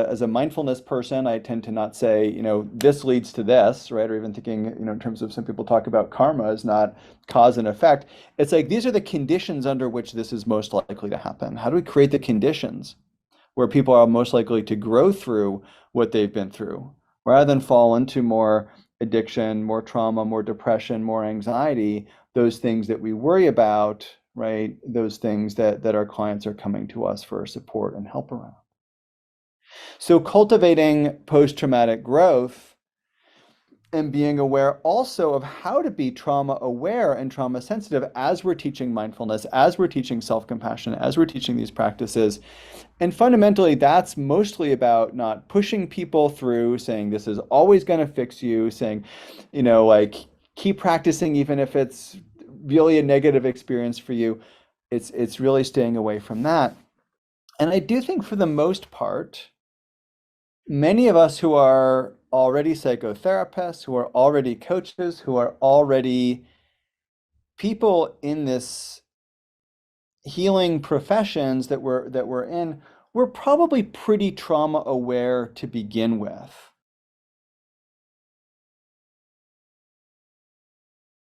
as a mindfulness person, I tend to not say, this leads to this, right? Or even thinking, in terms of some people talk about karma as not cause and effect. It's like these are the conditions under which this is most likely to happen. How do we create the conditions where people are most likely to grow through what they've been through, rather than fall into more addiction, more trauma, more depression, more anxiety, those things that we worry about, right? Those things that our clients are coming to us for support and help around. So cultivating post-traumatic growth and being aware also of how to be trauma aware and trauma sensitive as we're teaching mindfulness, as we're teaching self-compassion, as we're teaching these practices. And fundamentally, that's mostly about not pushing people through, saying this is always going to fix you, saying, like keep practicing even if it's really a negative experience for you. It's really staying away from that. And I do think for the most part, many of us who are already psychotherapists, who are already coaches, who are already people in this healing professions that we're in, we're probably pretty trauma aware to begin with.